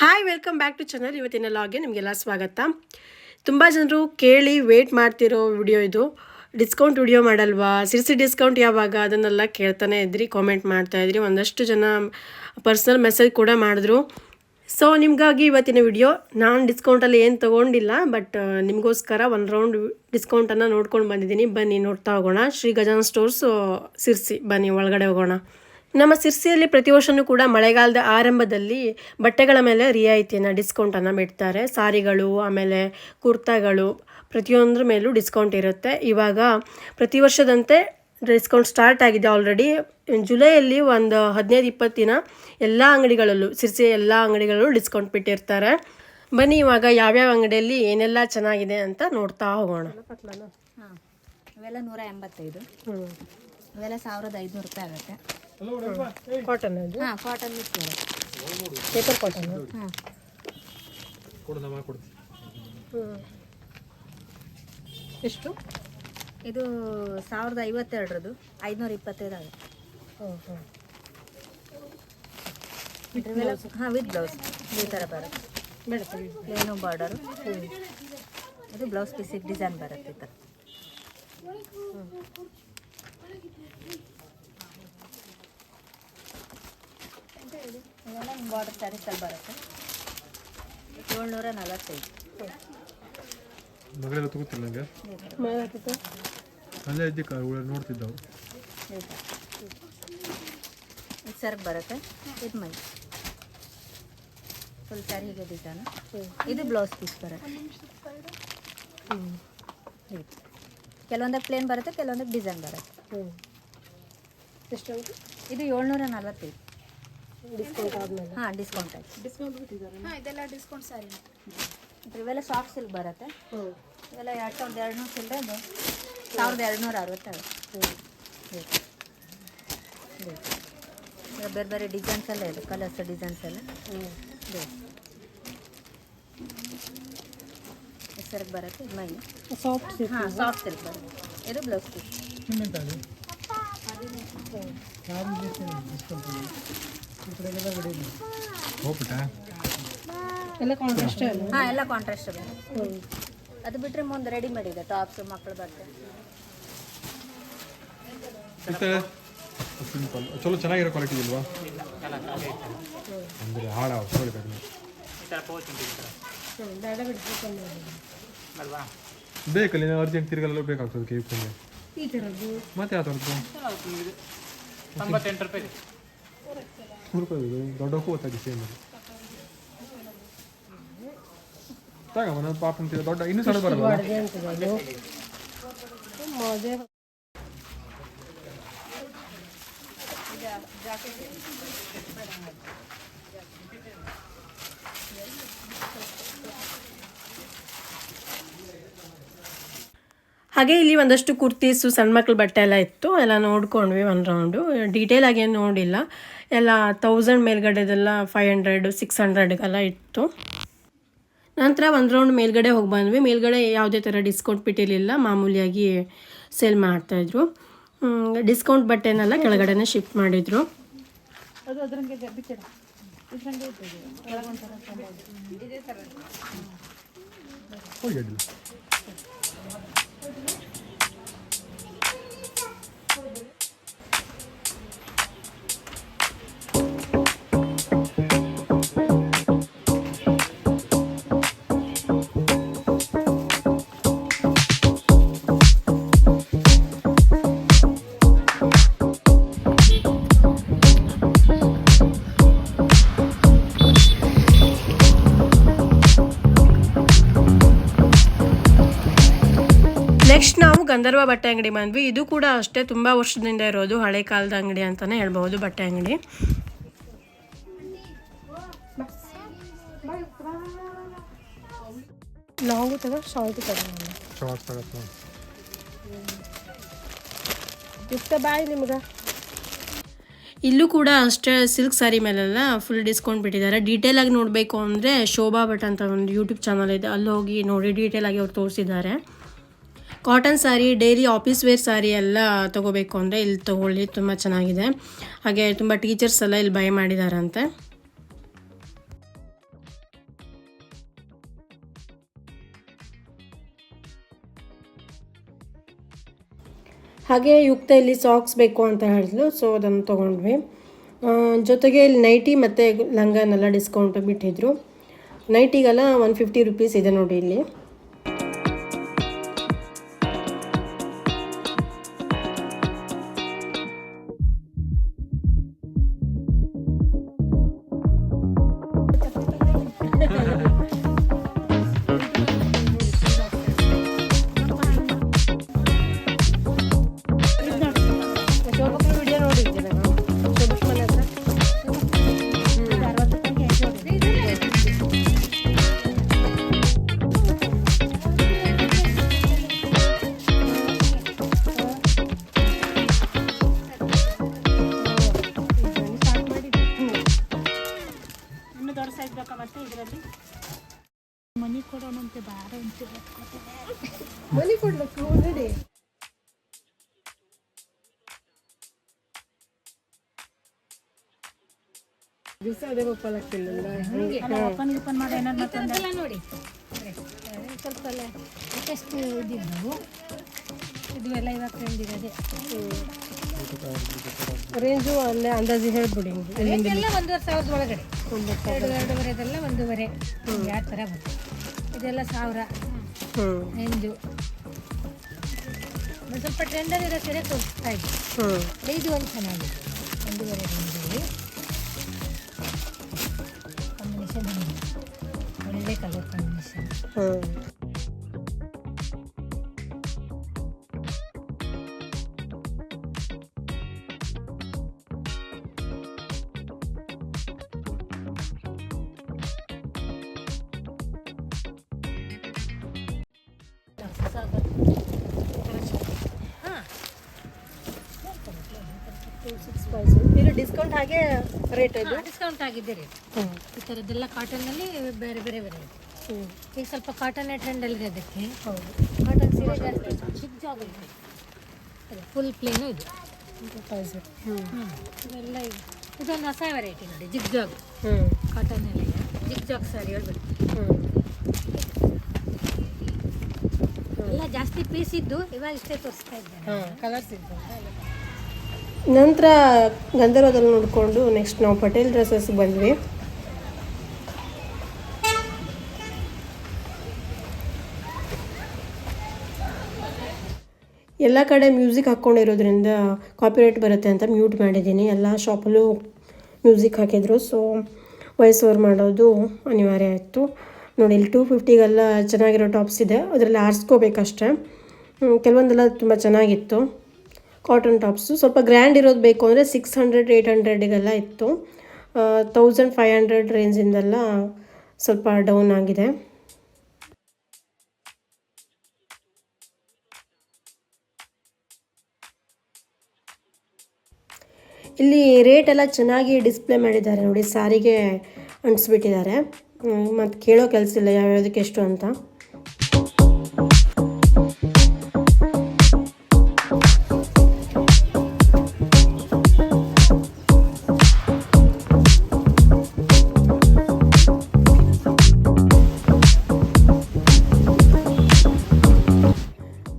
Hi welcome back to channel. ಇವತ್ತಿನ ಲಾಗ್ಗೆ ನಿಮಗೆಲ್ಲ ಸ್ವಾಗತ. ತುಂಬ ಜನರು ಕೇಳಿ ವೇಟ್ ಮಾಡ್ತಿರೋ ವಿಡಿಯೋ ಇದು. ಡಿಸ್ಕೌಂಟ್ ವಿಡಿಯೋ ಮಾಡಲ್ವಾ, ಸಿರ್ಸಿ ಡಿಸ್ಕೌಂಟ್ ಯಾವಾಗ, ಅದನ್ನೆಲ್ಲ ಕೇಳ್ತಾನೆ ಇದ್ರಿ, ಕಾಮೆಂಟ್ ಮಾಡ್ತಾಯಿದ್ರಿ. ಒಂದಷ್ಟು ಜನ ಪರ್ಸ್ನಲ್ ಮೆಸೇಜ್ ಕೂಡ ಮಾಡಿದ್ರು. ಸೊ ನಿಮಗಾಗಿ ಇವತ್ತಿನ ವಿಡಿಯೋ. ನಾನು ಡಿಸ್ಕೌಂಟಲ್ಲಿ ಏನು ತೊಗೊಂಡಿಲ್ಲ, ಬಟ್ ನಿಮಗೋಸ್ಕರ ಒಂದು ರೌಂಡ್ ಡಿಸ್ಕೌಂಟನ್ನು ನೋಡ್ಕೊಂಡು ಬಂದಿದ್ದೀನಿ. ಬನ್ನಿ ನೋಡ್ತಾ ಹೋಗೋಣ. ಶ್ರೀ ಗಜಾನನ ಸ್ಟೋರ್ಸ್ ಸಿರ್ಸಿ, ಬನ್ನಿ ಒಳಗಡೆ ಹೋಗೋಣ. ನಮ್ಮ ಸಿರ್ಸಿಯಲ್ಲಿ ಪ್ರತಿ ವರ್ಷವೂ ಕೂಡ ಮಳೆಗಾಲದ ಆರಂಭದಲ್ಲಿ ಬಟ್ಟೆಗಳ ಮೇಲೆ ರಿಯಾಯಿತಿಯನ್ನು ಡಿಸ್ಕೌಂಟನ್ನು ಬಿಡ್ತಾರೆ. ಸಾರಿಗಳು, ಆಮೇಲೆ ಕುರ್ತಾಗಳು, ಪ್ರತಿಯೊಂದ್ರ ಮೇಲೂ ಡಿಸ್ಕೌಂಟ್ ಇರುತ್ತೆ. ಇವಾಗ ಪ್ರತಿ ವರ್ಷದಂತೆ ಡಿಸ್ಕೌಂಟ್ ಸ್ಟಾರ್ಟ್ ಆಗಿದೆ ಆಲ್ರೆಡಿ. ಜುಲೈಯಲ್ಲಿ ಒಂದು 15-20 ದಿನ ಎಲ್ಲ ಅಂಗಡಿಗಳಲ್ಲೂ, ಸಿರ್ಸಿ ಎಲ್ಲ ಅಂಗಡಿಗಳಲ್ಲೂ ಡಿಸ್ಕೌಂಟ್ ಬಿಟ್ಟಿರ್ತಾರೆ. ಬನ್ನಿ ಇವಾಗ ಯಾವ್ಯಾವ ಅಂಗಡಿಯಲ್ಲಿ ಏನೆಲ್ಲ ಚೆನ್ನಾಗಿದೆ ಅಂತ ನೋಡ್ತಾ ಹೋಗೋಣ. ಹಾಂ, ಇವೆಲ್ಲ 185. ಇವೆಲ್ಲ 1500 ರೂಪಾಯಿ ಆಗುತ್ತೆ. ಕಾಟನ್ ಅದು? ಹಾಂ, ಕಾಟನ್ ಮಿಕ್ಸ್ ಪೇಪರ್ ಕಾಟನ್. ಹಾಂ, ಎಷ್ಟು? ಇದು 1052 525 ಆಗುತ್ತೆ. ಹಾಂ, ವಿತ್ ಬ್ಲೌಸ್ ಈ ಥರ ಬರುತ್ತೆ. Plain border. ಇದು ಬ್ಲೌಸ್ ಪೀಸಿಗೆ ಡಿಸೈನ್ ಬರುತ್ತೆ ಈ ಥರ. ಇವೆಲ್ಲ ಬಾರ್ಡರ್ ಸ್ಯಾರೀಸಲ್ಲಿ ಬರುತ್ತೆ. 745. ಮಗಳೆಲ್ಲ ತಗೋತಿಲ್ಲ ನನಗೆ ಅಲ್ಲೇ ಇದ್ದಕ್ಕೆ ನೋಡ್ತಿದ್ದವು. ಇದು ಸರ್ಗ್ ಬರುತ್ತೆ. ಇದು ಮೈ ಫುಲ್ ಸ್ಯಾರಿ ಹೀಗೆ ಡಿಸೈನು. ಇದು ಬ್ಲೌಸ್ ಪೀಸ್ ಬರುತ್ತೆ. ಕೆಲವೊಂದಕ್ಕೆ ಪ್ಲೇನ್ ಬರುತ್ತೆ, ಕೆಲವೊಂದಕ್ಕೆ ಡಿಸೈನ್ ಬರುತ್ತೆ. ಎಷ್ಟು? ಇದು 745. ಡಿಸ್ಕೌಂಟ್ ಆದಮೇಲೆ? ಹಾಂ, ಡಿಸ್ಕೌಂಟ್ ಆಯ್ತು. ಹಾಂ, ಇದೆಲ್ಲ ಡಿಸ್ಕೌಂಟ್ ಸಾರಿ. ಇವೆಲ್ಲ ಸಾಫ್ಟ್ ಸಿಲ್ಕ್ ಬರುತ್ತೆ. ಇವೆಲ್ಲ 2200 ಸಿಲ್ರೆ, ಅದು 1260 ಆಗುತ್ತೆ. ಬೇರೆ ಬೇರೆ ಡಿಸೈನ್ಸ್ ಎಲ್ಲ ಇದೆ, ಕಲರ್ಸ್ ಡಿಸೈನ್ಸ್ ಎಲ್ಲ. ಸರ್ಗ್ ಬರುತ್ತೆ. ಇದು ಮೈ ಸಾಫ್ಟ್ ಸಿಲ್ಕ್. ಹಾಂ, ಸಾಫ್ಟ್ ಸಿಲ್ಕ್ ಬರುತ್ತೆ. ಇದು ಬ್ಲೌಸ್ ಪೀಸ್. ಎಲ್ಲ ಕಾಂಟ್ರಾಸ್ಟ್ ಅಲ್ಲ? ಹಾಂ, ಎಲ್ಲ ಕಾಂಟ್ರಾಸ್ಟ್ ಬರುತ್ತೆ. ಅದು ಬಿಟ್ಟರೆ ಮುಂದೆ ರೆಡಿಮೇಡ್ ಇದೆ, ಟಾಪ್ಸು, ಮಕ್ಕಳ ಬಟ್ಟೆ. ಸಿಂಪಲ್ ಚಲೋ ಚೆನ್ನಾಗಿರೋ ಕ್ವಾಲಿಟಿ ಇಲ್ವಾ? ಅಂದರೆ ಹಾಳ ಬೇಕಲ್ಲಿ ನಾವು ಅರ್ಜೆಂಟ್ ತಿರ್ಗಲ್ಲ ಬೇಕಾಗ್ತದೆ ಕೇಳ್ಕೊಂಡೆ. ಈ ಥರದ್ದು ಮತ್ತೆ ಯಾವ ಥರದ್ದು? 98 ರೂಪಾಯಿ. 100 ರೂಪಾಯಿ ದೊಡ್ಡಕ್ಕೂ ಗೊತ್ತಾಗಿ ಸೇಮ್ ತಗಮ್ಮ. ನನ್ನ ಪಾಪ ಅಂತೀರ ದೊಡ್ಡ ಇನ್ನೂ ಸಣ್ಣ ಬರಲ್ಲ. ಹಾಗೆ ಇಲ್ಲಿ ಒಂದಷ್ಟು ಕುರ್ತೀಸು, ಸಣ್ಣ ಮಕ್ಳ ಬಟ್ಟೆ ಎಲ್ಲ ಇತ್ತು. ಎಲ್ಲ ನೋಡ್ಕೊಂಡ್ವಿ ಒಂದು ರೌಂಡು. ಡೀಟೇಲ್ ಆಗಿ ಏನು ನೋಡಿಲ್ಲ. ಎಲ್ಲ 1000 ಮೇಲ್ಗಡೆದೆಲ್ಲ 500 600 ಇತ್ತು. ನಂತರ ಒಂದು ರೌಂಡ್ ಮೇಲ್ಗಡೆ ಹೋಗಿ ಬಂದ್ವಿ. ಮೇಲ್ಗಡೆ ಯಾವುದೇ ಥರ ಡಿಸ್ಕೌಂಟ್ ಬಿಟ್ಟಿರಲಿಲ್ಲ, ಮಾಮೂಲಿಯಾಗಿ ಸೇಲ್ ಮಾಡ್ತಾಯಿದ್ರು. ಡಿಸ್ಕೌಂಟ್ ಬಟ್ಟೆನೆಲ್ಲ ಕೆಳಗಡೆನೇ ಶಿಫ್ಟ್ ಮಾಡಿದರು. ಹೋಗಿ ನೆಕ್ಸ್ಟ್ ನಾವು ಗಂಧರ್ವ ಬಟ್ಟೆ ಅಂಗಡಿ ಬಂದ್ವಿ. ಇದು ಕೂಡ ಅಷ್ಟೇ ತುಂಬ ವರ್ಷದಿಂದ ಇರೋದು, ಹಳೆ ಕಾಲದ ಅಂಗಡಿ ಅಂತಲೇ ಹೇಳ್ಬೋದು. ಬಟ್ಟೆ ಅಂಗಡಿ ಲಾಂಗು ತಗೋ, ಶಾರ್ಟು ತಗೋ. ಶಾರ್ಟ್ ತಗೋ. ಇಷ್ಟ ಬಾಯ್ ನಿಮ್ಗೆ. ಇಲ್ಲೂ ಕೂಡ ಅಷ್ಟೇ ಸಿಲ್ಕ್ ಸ್ಯಾರಿ ಮೇಲೆಲ್ಲ ಫುಲ್ ಡಿಸ್ಕೌಂಟ್ ಬಿಟ್ಟಿದ್ದಾರೆ. ಡೀಟೇಲಾಗಿ ನೋಡಬೇಕು ಅಂದರೆ ಶೋಭಾ ಭಟ್ ಅಂತ ಒಂದು ಯೂಟ್ಯೂಬ್ ಚಾನಲ್ ಇದೆ, ಅಲ್ಲಿ ಹೋಗಿ ನೋಡಿ ಡೀಟೇಲಾಗಿ ಅವ್ರು ತೋರಿಸಿದ್ದಾರೆ. Cotton sari, daily office wear sari ಎಲ್ಲ ತೊಗೋಬೇಕು ಅಂದರೆ ಇಲ್ಲಿ ತೊಗೊಳ್ಳಿ, ತುಂಬ ಚೆನ್ನಾಗಿದೆ. ಹಾಗೆ ತುಂಬ ಟೀಚರ್ಸ್ ಎಲ್ಲ ಇಲ್ಲಿ ಬೈ ಮಾಡಿದಾರಂತೆ. ಹಾಗೆ ಯುಕ್ತ ಇಲ್ಲಿ ಸಾಕ್ಸ್ ಬೇಕು ಅಂತ ಹೇಳಿದ್ಲು, ಸೊ ಅದನ್ನು ತೊಗೊಂಡ್ವಿ. ಜೊತೆಗೆ ಇಲ್ಲಿ ನೈಟಿ ಮತ್ತು ಲಂಗನೆಲ್ಲ ಡಿಸ್ಕೌಂಟ್ ಬಿಟ್ಟಿದ್ರು. ನೈಟಿಗೆಲ್ಲ 150 ರುಪೀಸ್ ಇದೆ ನೋಡಿ ಇಲ್ಲಿ. ವಿಡಿಯೋ ನೋಡಿದ್ದೇನೆ ಮನೆ ಹತ್ರ. ಮನಿ ಕೊಡೋಣಂತೆ ಬಾರ ಅಂತ ಮನೆ ಕೊಡ್ಬೇಕು ನೋಡಿ. ದಿವಸ ಅದೇ ಒಪ್ಪಲಾಗ್ತಿಲ್ಲ ಓಪನ್ ಓಪನ್ ಮಾಡಿ ಏನಾರು ಮತ್ತೊಂದೆಲ್ಲ ನೋಡಿ ಸ್ವಲ್ಪ ಎಷ್ಟು ಇದ್ದಿದ್ದು ಇದು ಎಲ್ಲ ಇವಾಗ ಟ್ರೆಂಡ್ ಇರೋದೆ. ರೇಂಜು ಅಲ್ಲೇ ಅಂದಾಜು ಹೇಳ್ಬಿಡಿ. ಎಲ್ಲ 1,500 ಒಳಗಡೆ 2,500 1,500 ಯಾವ ಥರ ಬರುತ್ತೆ. ಇದೆಲ್ಲ 1000 ರೇಂಜು. ಒಂದು ಸ್ವಲ್ಪ ಟ್ರೆಂಡಲ್ಲಿ ಇರೋ ಸೀರೆ ತೋರಿಸ್ತಾ ಇದ್ದೆ. ಇದು ಒಂದು ಚೆನ್ನಾಗಿದೆ 1,500 ರೇಂಜಲ್ಲಿ ಕಾಂಬಿನೇಷನ್. ಒಳ್ಳೆ ಕಲರ್ ಕಾಂಬಿನೇಷನ್. ಇದು ಡಿಸ್ಕೌಂಟ್ ಹಾಗೆ ರೇಟ್ ಇದು. ಡಿಸ್ಕೌಂಟ್ ಆಗಿದೆ ರೀ. ಈ ಥರದ್ದೆಲ್ಲ ಕಾಟನ್ನಲ್ಲಿ ಬೇರೆ ಬೇರೆ ವೆರೈಟಿ. ಈಗ ಸ್ವಲ್ಪ ಕಾಟನ್ ಟ್ರೆಂಡಲ್ಲಿದೆ ಅದಕ್ಕೆ. ಹೌದು, ಕಾಟನ್ ಸೀರೆ ಜಾಸ್ತಿ ಚಿಕ್ಕ ಜಾಗ ಇದೆ. ಫುಲ್ ಪ್ಲೇನು ಇದು. ಇದೆಲ್ಲ ಇದೊಂದು ಹೊಸ ವೆರೈಟಿ ನೋಡಿ, ಜಿಗ್ ಜಾಗ್ ಕಾಟನಲ್ಲಿ ಜಿಗ್ ಜಾಗ್ ಸ್ಯಾರಿಗಳು ಬರುತ್ತೆ. ಎಲ್ಲ ಜಾಸ್ತಿ ಪೀಸ್ ಇದ್ದು ಇವಾಗ ಇಷ್ಟೇ ತೋರಿಸ್ತಾ ಇದ್ದೇನೆ. ಕಲರ್ಸ್ ಇದ್ದು. ನಂತರ ಗಂಧರ್ವದಲ್ಲಿ ನೋಡಿಕೊಂಡು ನೆಕ್ಸ್ಟ್ ನಾವು ಪಟೇಲ್ ಡ್ರೆಸ್ಸಸ್ ಬಂದ್ವಿ. ಎಲ್ಲ ಕಡೆ ಮ್ಯೂಸಿಕ್ ಹಾಕ್ಕೊಂಡಿರೋದ್ರಿಂದ ಕಾಪಿರೈಟ್ ಬರುತ್ತೆ ಅಂತ ಮ್ಯೂಟ್ ಮಾಡಿದ್ದೀನಿ. ಎಲ್ಲ ಶಾಪಲ್ಲೂ ಮ್ಯೂಸಿಕ್ ಹಾಕಿದರು, ಸೊ ವಾಯ್ಸ್ ಓವರ್ ಮಾಡೋದು ಅನಿವಾರ್ಯ ಆಯಿತು. ನೋಡಿ ಇಲ್ಲಿ 250ಗೆಲ್ಲ ಚೆನ್ನಾಗಿರೋ ಟಾಪ್ಸ್ ಇದೆ, ಅದರಲ್ಲಿ ಆರಿಸ್ಕೋಬೇಕಷ್ಟೆ. ಕೆಲವೊಂದೆಲ್ಲ ತುಂಬ ಚೆನ್ನಾಗಿತ್ತು ಕಾಟನ್ ಟಾಪ್ಸು. ಸ್ವಲ್ಪ ಗ್ರ್ಯಾಂಡ್ ಇರೋದು ಬೇಕು ಅಂದರೆ 600-800ಗೆಲ್ಲ ಇತ್ತು. 1,500 ರೇಂಜಿಂದೆಲ್ಲ ಸ್ವಲ್ಪ ಡೌನ್ ಆಗಿದೆ. ಇಲ್ಲಿ ರೇಟ್ ಎಲ್ಲ ಚೆನ್ನಾಗಿ ಡಿಸ್ಪ್ಲೇ ಮಾಡಿದ್ದಾರೆ ನೋಡಿ, ಸಾರಿಗೆ ಅಂಟಿಸ್ಬಿಟ್ಟಿದ್ದಾರೆ. ಮತ್ತು ಕೇಳೋ ಕೆಲಸ ಇಲ್ಲ ಯಾವ್ಯಾವುದಕ್ಕೆ ಎಷ್ಟು ಅಂತ.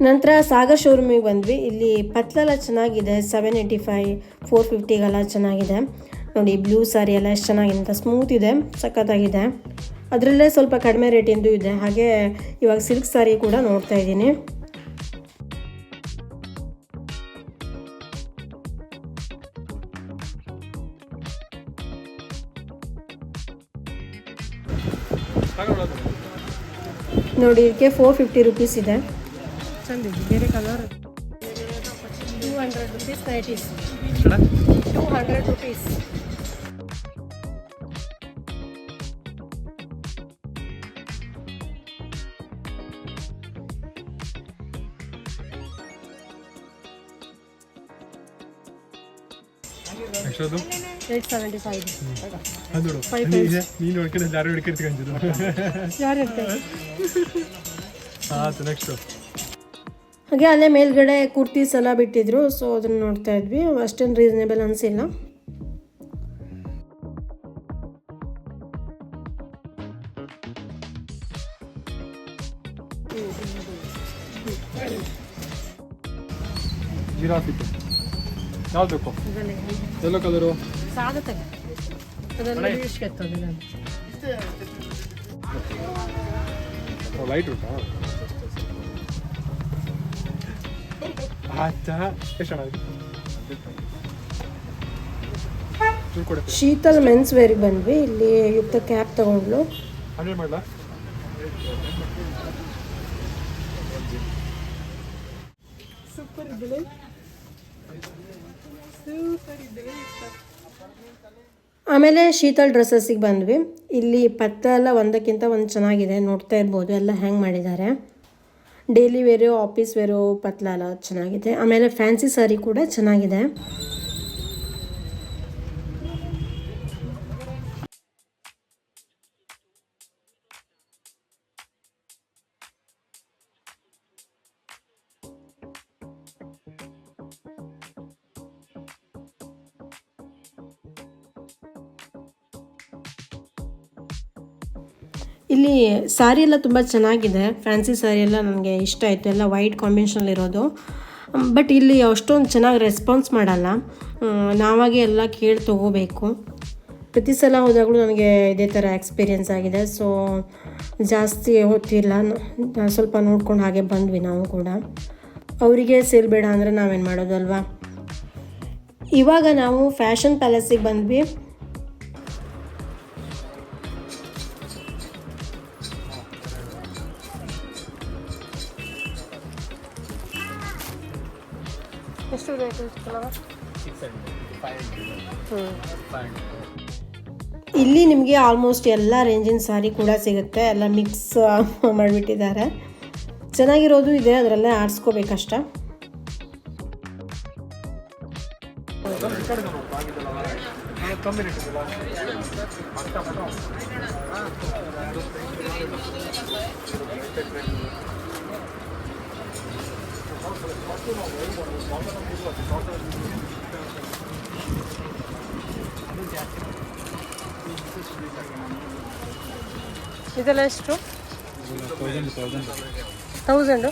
ನಂತರ ಸಾಗರ್ ಶೋರೂಮಿಗೆ ಬಂದ್ವಿ. ಇಲ್ಲಿ ಪತ್ಲೆಲ್ಲ ಚೆನ್ನಾಗಿದೆ, 785, 450ಗೆಲ್ಲ ಚೆನ್ನಾಗಿದೆ ನೋಡಿ. ಬ್ಲೂ ಸ್ಯಾರಿ ಎಲ್ಲ ಎಷ್ಟು ಚೆನ್ನಾಗಿದೆ ಅಂತ, ಸ್ಮೂತ್ ಇದೆ, ಸಖತ್ತಾಗಿದೆ. ಅದರಲ್ಲೇ ಸ್ವಲ್ಪ ಕಡಿಮೆ ರೇಟಿಂದು ಇದೆ. ಹಾಗೆ ಇವಾಗ ಸಿಲ್ಕ್ ಸ್ಯಾರಿ ಕೂಡ ನೋಡ್ತಾ ಇದ್ದೀನಿ. ನೋಡಿ ಇದಕ್ಕೆ 450 ರುಪೀಸ್ ಇದೆ. ಚಂದಿದೆ, ಬೇರೆ ಕಲರ್. 200 rupees nighties. 200 ರುಪೀಸ್. ಎಷ್ಟದು? 875. ಅದು ನೋಡು, ನೀನು ಹುಡುಕಿದ್ರೆ ಯಾರು ಹುಡುಕಿರ್ತೀವಿ ಅಂಜಿದ್ದು. ಯಾರು ಇರ್ತಾರೆ? ಆಯ್ತು, ನೆಕ್ಸ್ಟು. ಹಾಗೆ ಅಲ್ಲೇ ಮೇಲ್ಗಡೆ ಕುರ್ತೀಸ್ ಎಲ್ಲ ಬಿಟ್ಟಿದ್ರು, ಸೊ ಅದನ್ನು ನೋಡ್ತಾ ಇದ್ವಿ. ಅಷ್ಟೇನು ರೀಸನೇಬಲ್ ಅನಿಸಿಲ್ಲ. ಗಿರಾಫಿತ್ತು ಯಾವ್ದು ಬೇಕು? ಎಲ್ಲೋ ಕಲರು ಸಾದು ತಗ ಅದೆಲ್ಲ ಬೀಳ್ಸ್ಕೊಳ್ತದೆ ನಾನು. ಲೈಟ್ ಉಂಟಾ? ಆಚಾ ಎಷ್ಟು ಹಣ ಆಯ್ತು? ಚೂರು ಕೊಡಿ. ಶೀತಲ್ ಮೆನ್ಸ್ ವೇರಿಗೆ ಬಂದ್ವಿ. ಇಲ್ಲಿ ಯುಕ್ತ ಕ್ಯಾಪ್ ತಗೊಂಡ್ಲು. ಹಂಗೆ ಮಾಡಲಾ? ಸೂಪರ್ ಇದ್ದಲೆ, ಸೂಪರ್ ಇದ್ದಲೆ. ಆಮೇಲೆ ಶೀತಲ್ ಡ್ರೆಸ್ಸಸ್ಸಿಗೆ ಬಂದ್ವಿ. ಇಲ್ಲಿ ಪತ್ತ ಎಲ್ಲ ಒಂದಕ್ಕಿಂತ ಒಂದು ಚೆನ್ನಾಗಿದೆ, ನೋಡ್ತಾ ಇರ್ಬೋದು ಎಲ್ಲ ಹ್ಯಾಂಗ್ ಮಾಡಿದ್ದಾರೆ. ಡೈಲಿ ವೇರು, ಆಫೀಸ್ ವೇರು ಪತ್ಲ ಎಲ್ಲ ಚೆನ್ನಾಗಿದೆ. ಆಮೇಲೆ ಫ್ಯಾನ್ಸಿ ಸ್ಯಾರಿ ಕೂಡ ಚೆನ್ನಾಗಿದೆ. ಇಲ್ಲಿ ಸ್ಯಾರಿ ಎಲ್ಲ ತುಂಬ ಚೆನ್ನಾಗಿದೆ. ಫ್ಯಾನ್ಸಿ ಸ್ಯಾರಿ ಎಲ್ಲ ನನಗೆ ಇಷ್ಟ ಆಯಿತು, ಎಲ್ಲ ವೈಟ್ ಕಾಂಬಿನೇಷನಲ್ಲಿರೋದು. ಬಟ್ ಇಲ್ಲಿ ಅಷ್ಟೊಂದು ಚೆನ್ನಾಗಿ ರೆಸ್ಪಾನ್ಸ್ ಮಾಡಲ್ಲ. ನಾವಾಗೆ ಎಲ್ಲ ಕೇಳಿ ತೊಗೋಬೇಕು. ಪ್ರತಿ ಸಲ ಹೋದಾಗಲೂ ನನಗೆ ಇದೇ ಥರ ಎಕ್ಸ್ಪೀರಿಯೆನ್ಸ್ ಆಗಿದೆ. ಸೊ ಜಾಸ್ತಿ ಹೊತ್ತಿಲ್ಲ, ಸ್ವಲ್ಪ ನೋಡ್ಕೊಂಡು ಹಾಗೆ ಬಂದ್ವಿ ನಾವು ಕೂಡ. ಅವರಿಗೆ ಸೇಲ್ ಬೇಡ ಅಂದರೆ ನಾವೇನು ಮಾಡೋದು ಅಲ್ವಾ. ಇವಾಗ ನಾವು ಫ್ಯಾಷನ್ ಪ್ಯಾಲೇಸಿಗೆ ಬಂದ್ವಿ. ಎಷ್ಟು ರೇಟ್ ಇರ್ತಲ್ಲ? ಇಲ್ಲಿ ನಿಮಗೆ ಆಲ್ಮೋಸ್ಟ್ ಎಲ್ಲ ರೇಂಜಿನ ಸ್ಯಾರಿ ಕೂಡ ಸಿಗುತ್ತೆ. ಎಲ್ಲ ಮಿಕ್ಸ್ ಮಾಡಿಬಿಟ್ಟಿದ್ದಾರೆ. ಚೆನ್ನಾಗಿರೋದು ಇದೆ, ಅದರಲ್ಲೇ ಆರಿಸ್ಕೋಬೇಕಷ್ಟ. ಕಮ್ಮಿ ರೇಟ್ ಇದೆಯಲ್ಲ? ಇದೆಲ್ಲ ಎಷ್ಟು? 1000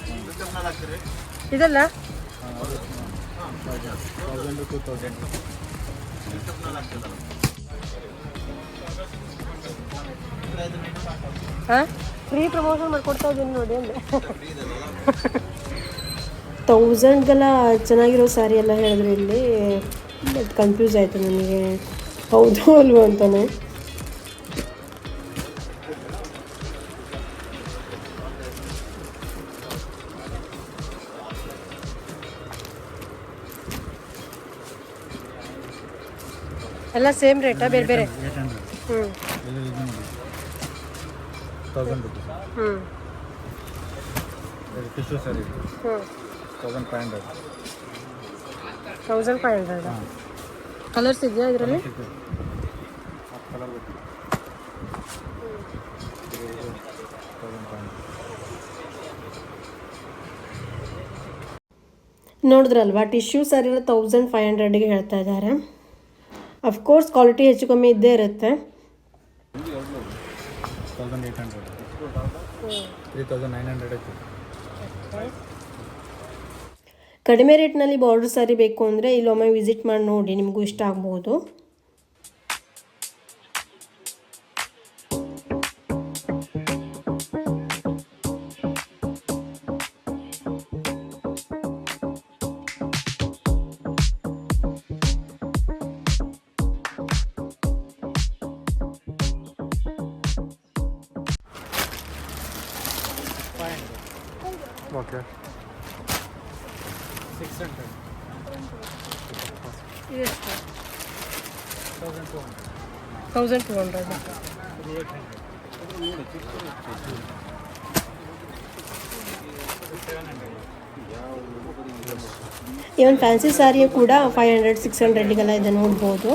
ಇದೆಲ್ಲ ಹಾಂ ಫ್ರೀ ಪ್ರಮೋಷನ್ ಮಾಡ್ಕೊಡ್ತಾ ಇದ್ದೀನಿ ನೋಡಿ ಅಂದರೆ. 1000ಗೆಲ್ಲ ಚೆನ್ನಾಗಿರೋ ಸ್ಯಾರಿ ಎಲ್ಲ ಹೇಳಿದ್ರು ಇಲ್ಲಿ. ಬಟ್ ಕನ್ಫ್ಯೂಸ್ ಆಯಿತು ನನಗೆ, ಹೌದು ಅಲ್ವೋ ಅಂತಾನೆ. ಎಲ್ಲ ಸೇಮ್ ರೇಟಾ ಬೇರೆ ಬೇರೆ? ಹ್ಞೂ 1000 rupees. ಹ್ಞೂ ಟಿಶ್ಯೂ ಸ್ಯಾರಿ ಹ್ಞೂ 1500. 1500. ಕಲರ್ಸ್ ಇದೆಯಾ ಇದರಲ್ಲಿ? ಕಲರ್ ಬೇಕು. ನೋಡಿದ್ರಲ್ವಾ, ಟಿಶ್ಯೂ ಸ್ಯಾರಿ ಎಲ್ಲ 1500ಗೆ ಹೇಳ್ತಾ ಇದ್ದಾರೆ. ಅಫ್ಕೋರ್ಸ್ ಕ್ವಾಲಿಟಿ ಹೆಚ್ಚು ಕಮ್ಮಿ ಇದ್ದೇ ಇರುತ್ತೆ. 1800, 3900 ಐತೆ. ಕಡಿಮೆ ರೇಟ್ನಲ್ಲಿ ಬಾರ್ಡರ್ ಸ್ಯಾರಿ ಬೇಕು ಅಂದರೆ ಇಲ್ಲೊಮ್ಮೆ ವಿಸಿಟ್ ಮಾಡಿ ನೋಡಿ, ನಿಮಗೂ ಇಷ್ಟ ಆಗ್ಬೋದು. ಓಕೆ 600. 1200. ಇವನ್ ಫ್ಯಾನ್ಸಿ ಸ್ಯಾರಿ ಕೂಡ 500 600ಗೆಲ್ಲ ಇದೆ ನೋಡ್ಬೋದು.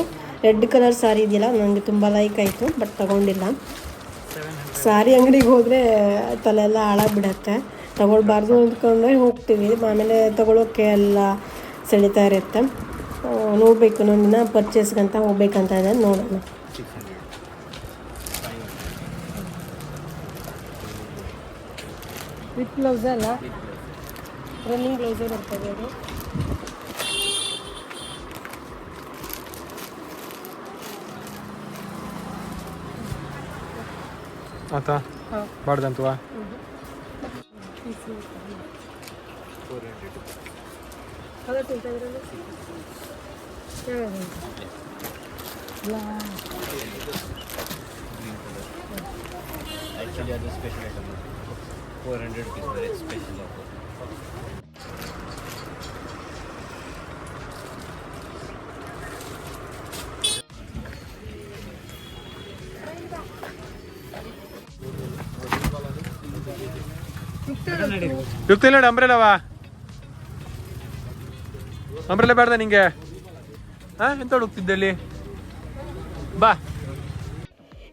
ರೆಡ್ ಕಲರ್ ಸ್ಯಾರಿ ಇದೆಯಲ್ಲ, ನನಗೆ ತುಂಬ ಲೈಕ್ ಆಯಿತು, ಬಟ್ ತಗೊಂಡಿಲ್ಲ. ಸ್ಯಾರಿ ಅಂಗಡಿಗೆ ಹೋದರೆ ತಲೆ ಎಲ್ಲ ಹಾಳಾಗ್ಬಿಡತ್ತೆ. ತಗೊಳ್ಬಾರ್ದು ಅಂದ್ಕೊಂಡೆ ಹೋಗ್ತೀವಿ, ಆಮೇಲೆ ತಗೊಳ್ಳೋಕ್ಕೆ ಎಲ್ಲ ಸೆಳೀತಾ ಇರುತ್ತೆ. ನೋಡಬೇಕು, ಇನ್ನೊಂದಿನ ಪರ್ಚೇಸ್ಗಂತ ಹೋಗ್ಬೇಕಂತ ಇದೆ, ನೋಡೋಣ. ವಿತ್ ಬ್ಲೌಸ್ ಅಲ್ಲ, ರನ್ನಿಂಗ್ ಬ್ಲೌಸೇ ಬರ್ತದೆ ಅದು. ಆತಾ ಬಾಡ್ದಂತವಾ Actually, ಅದು special item 400 rupees very special offer. ಯುಕ್ತ ಇಲ್ಲ ಅಂಬ್ರೆಲವಾ ಅಂಬ್ರೆಲ್ಲ ಬೇಡ್ದ ನಿಂಗೆ ಎಂತ ಹುಡುಕ್ತಿದ್ದಲ್ಲಿ ಬಾ.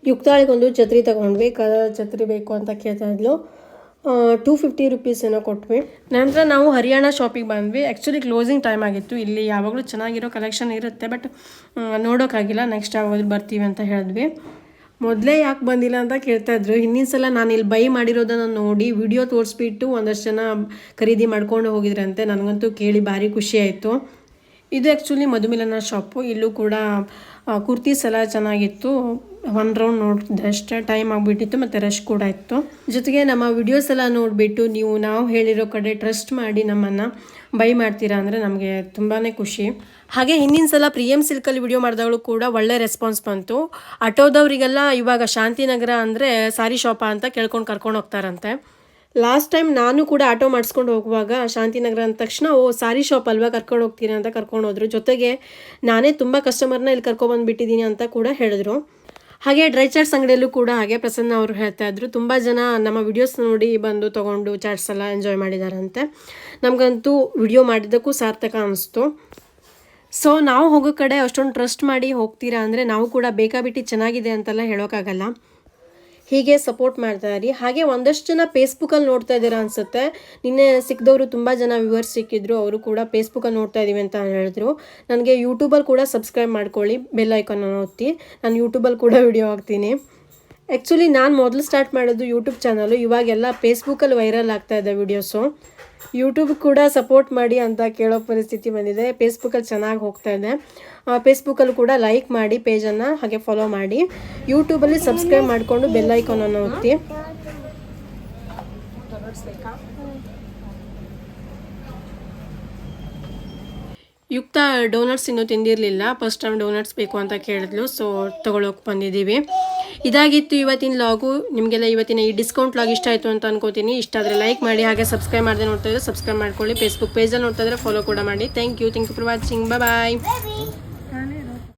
ಯುಕ್ತಾಳಿಗೊಂದು ಛತ್ರಿ ತಗೊಂಡ್ವಿ. ಕಲರ್ ಛತ್ರಿ ಬೇಕು ಅಂತ ಕೇಳ್ತಾ ಇದ್ಲು. 250 ರುಪೀಸ್ ಏನೋ ಕೊಟ್ವಿ. ನಂತರ ನಾವು ಹರಿಯಾಣ ಶಾಪಿಗೆ ಬಂದ್ವಿ. ಆ್ಯಕ್ಚುಲಿ ಕ್ಲೋಸಿಂಗ್ ಟೈಮ್ ಆಗಿತ್ತು. ಇಲ್ಲಿ ಯಾವಾಗಲೂ ಚೆನ್ನಾಗಿರೋ ಕಲೆಕ್ಷನ್ ಇರುತ್ತೆ, ಬಟ್ ನೋಡೋಕ್ಕಾಗಿಲ್ಲ. ನೆಕ್ಸ್ಟ್ ಯಾವಾಗಾದ್ರೂ ಬರ್ತೀವಿ ಅಂತ ಹೇಳಿದ್ವಿ. ಮೊದಲೇ ಯಾಕೆ ಬಂದಿಲ್ಲ ಅಂತ ಕೇಳ್ತಾ ಇದ್ರು. ಹಿಂದಿನ ಸಲ ನಾನು ಇಲ್ಲಿ ಬೈ ಮಾಡಿರೋದನ್ನು ನೋಡಿ ವಿಡಿಯೋ ತೋರಿಸ್ಬಿಟ್ಟು ಒಂದಷ್ಟು ಜನ ಖರೀದಿ ಮಾಡ್ಕೊಂಡು ಹೋಗಿದ್ರಂತೆ. ನನಗಂತೂ ಕೇಳಿ ಭಾರಿ ಖುಷಿ ಆಯಿತು. ಇದು ಆ್ಯಕ್ಚುಲಿ ಮಧುಮಿಲನ ಶಾಪು. ಇಲ್ಲೂ ಕೂಡ ಕುರ್ತೀಸ್ ಎಲ್ಲ ಚೆನ್ನಾಗಿತ್ತು. 1 ರೌಂಡ್ ನೋಡಿದಷ್ಟೇ ಟೈಮ್ ಆಗಿಬಿಟ್ಟಿತ್ತು ಮತ್ತು ರಶ್ ಕೂಡ ಇತ್ತು. ಜೊತೆಗೆ ನಮ್ಮ ವಿಡಿಯೋಸ್ ಎಲ್ಲ ನೋಡಿಬಿಟ್ಟು ನಾವು ಹೇಳಿರೋ ಕಡೆ ಟ್ರಸ್ಟ್ ಮಾಡಿ ನಮ್ಮನ್ನು ಬೈ ಮಾಡ್ತೀರಾ ಅಂದರೆ ನಮಗೆ ತುಂಬಾ ಖುಷಿ. ಹಾಗೆ ಹಿಂದಿನ ಸಲ ಪ್ರಿಯಮ್ ಸಿಲ್ಕಲ್ಲಿ ವಿಡಿಯೋ ಮಾಡಿದವಳು ಕೂಡ ಒಳ್ಳೆ ರೆಸ್ಪಾನ್ಸ್ ಬಂತು. ಆಟೋದವರಿಗೆಲ್ಲ ಇವಾಗ ಶಾಂತಿನಗರ ಅಂದರೆ ಸಾರಿ ಶಾಪ ಅಂತ ಕರ್ಕೊಂಡು ಹೋಗ್ತಾರಂತೆ. ಲಾಸ್ಟ್ ಟೈಮ್ ನಾನು ಕೂಡ ಆಟೋ ಮಾಡಿಸ್ಕೊಂಡು ಹೋಗುವಾಗ ಶಾಂತಿನಗರ ಅಂದ ತಕ್ಷಣ ಸಾರಿ ಶಾಪ್ ಅಲ್ವಾ ಕರ್ಕೊಂಡು ಹೋಗ್ತೀನಿ ಅಂತ ಕರ್ಕೊಂಡು ಹೋದ್ರು. ಜೊತೆಗೆ ನಾನೇ ತುಂಬ ಕಸ್ಟಮರ್ನ ಇಲ್ಲಿ ಕರ್ಕೊಬಂದುಬಿಟ್ಟಿದ್ದೀನಿ ಅಂತ ಕೂಡ ಹೇಳಿದ್ರು. ಹಾಗೆ ಡ್ರೈ ಚಾಟ್ಸ್ ಅಂಗಡಿಯಲ್ಲೂ ಕೂಡ ಹಾಗೆ ಪ್ರಸನ್ನ ಅವರು ಹೇಳ್ತಾ ಇದ್ರು, ತುಂಬ ಜನ ನಮ್ಮ ವಿಡಿಯೋಸ್ ನೋಡಿ ಬಂದು ತೊಗೊಂಡು ಚಾಟ್ಸ್ ಎಲ್ಲ ಎಂಜಾಯ್ ಮಾಡಿದಾರಂತೆ. ನಮಗಂತೂ ವಿಡಿಯೋ ಮಾಡಿದ್ದಕ್ಕೂ ಸಾರ್ಥಕ ಅನಿಸ್ತು. ಸೊ ನಾವು ಹೋಗೋ ಕಡೆ ಅಷ್ಟೊಂದು ಟ್ರಸ್ಟ್ ಮಾಡಿ ಹೋಗ್ತೀರಾ ಅಂದರೆ ನಾವು ಕೂಡ ಬೇಕಾಬಿಟ್ಟು ಚೆನ್ನಾಗಿದೆ ಅಂತೆಲ್ಲ ಹೇಳೋಕ್ಕಾಗಲ್ಲ. ಹೀಗೆ ಸಪೋರ್ಟ್ ಮಾಡ್ತಾ ಇರಿ. ಹಾಗೆ ಒಂದಷ್ಟು ಜನ ಫೇಸ್ಬುಕ್ಕಲ್ಲಿ ನೋಡ್ತಾ ಇದ್ದೀರಾ ಅನಿಸುತ್ತೆ. ನಿನ್ನೆ ಸಿಕ್ಕಿದವರು ತುಂಬ ಜನ ವ್ಯೂವರ್ಸ್ ಸಿಕ್ಕಿದ್ರು. ಅವರು ಕೂಡ ಫೇಸ್ಬುಕ್ಕಲ್ಲಿ ನೋಡ್ತಾ ಇದ್ದೀವಿ ಅಂತ ಹೇಳಿದ್ರು. ನನಗೆ ಯೂಟ್ಯೂಬಲ್ಲಿ ಕೂಡ ಸಬ್ಸ್ಕ್ರೈಬ್ ಮಾಡ್ಕೊಳ್ಳಿ, ಬೆಲ್ ಐಕಾನನ್ನು ಒತ್ತಿ. ನಾನು ಯೂಟ್ಯೂಬಲ್ಲಿ ಕೂಡ ವಿಡಿಯೋ ಹಾಕ್ತೀನಿ. ಆ್ಯಕ್ಚುಲಿ ನಾನು ಮೊದಲು ಸ್ಟಾರ್ಟ್ ಮಾಡೋದು ಯೂಟ್ಯೂಬ್ ಚಾನಲು. ಇವಾಗೆಲ್ಲ ಫೇಸ್ಬುಕ್ಕಲ್ಲಿ ವೈರಲ್ ಆಗ್ತಾ ಇದೆ ವಿಡಿಯೋಸು. ಯೂಟ್ಯೂಬ್ ಕೂಡ ಸಪೋರ್ಟ್ ಮಾಡಿ ಅಂತ ಕೇಳೋ ಪರಿಸ್ಥಿತಿ ಬಂದಿದೆ. ಫೇಸ್ಬುಕ್ಕಲ್ಲಿ ಚೆನ್ನಾಗಿ ಹೋಗ್ತಾ ಇದೆ. ಫೇಸ್ಬುಕ್ಕಲ್ಲಿ ಕೂಡ ಲೈಕ್ ಮಾಡಿ ಪೇಜನ್ನು, ಹಾಗೆ ಫಾಲೋ ಮಾಡಿ. ಯೂಟ್ಯೂಬಲ್ಲಿ ಸಬ್ಸ್ಕ್ರೈಬ್ ಮಾಡಿಕೊಂಡು ಬೆಲ್ ಐಕಾನನ್ನು ಒತ್ತಿ. ಯುಕ್ತ ಡೋನಟ್ಸ್ ಇನ್ನೂ ತಿಂದಿರಲಿಲ್ಲ. ಫಸ್ಟ್ ಟೈಮ್ ಡೋನಟ್ಸ್ ಬೇಕು ಅಂತ ಕೇಳಿದ್ಲು. ಸೊ ತೊಗೊಳೋಕೆ ಬಂದಿದ್ದೀವಿ. ಇದಾಗಿತ್ತು ಇವತ್ತಿನ ಲಾಗು. ನಿಮಗೆಲ್ಲ ಇವತ್ತಿನ ಈ ಡಿಸ್ಕೌಂಟ್ ಲಾಗ್ ಇಷ್ಟ ಆಯಿತು ಅಂತ ಅನ್ಕೋತೀನಿ. ಇಷ್ಟ ಆದರೆ ಲೈಕ್ ಮಾಡಿ, ಹಾಗೆ ಸಬ್ಸ್ಕ್ರೈಬ್ ಮಾಡದೆ ನೋಡ್ತಾ ಇದ್ದರೆ ಸಬ್ಸ್ಕ್ರೈಬ್ ಮಾಡ್ಕೊಳ್ಳಿ. ಫೇಸ್ಬುಕ್ ಪೇಜಲ್ಲಿ ನೋಡ್ತಾ ಇದ್ದರೆ ಫಾಲೋ ಕೂಡ ಮಾಡಿ. Thank you for watching. Bye.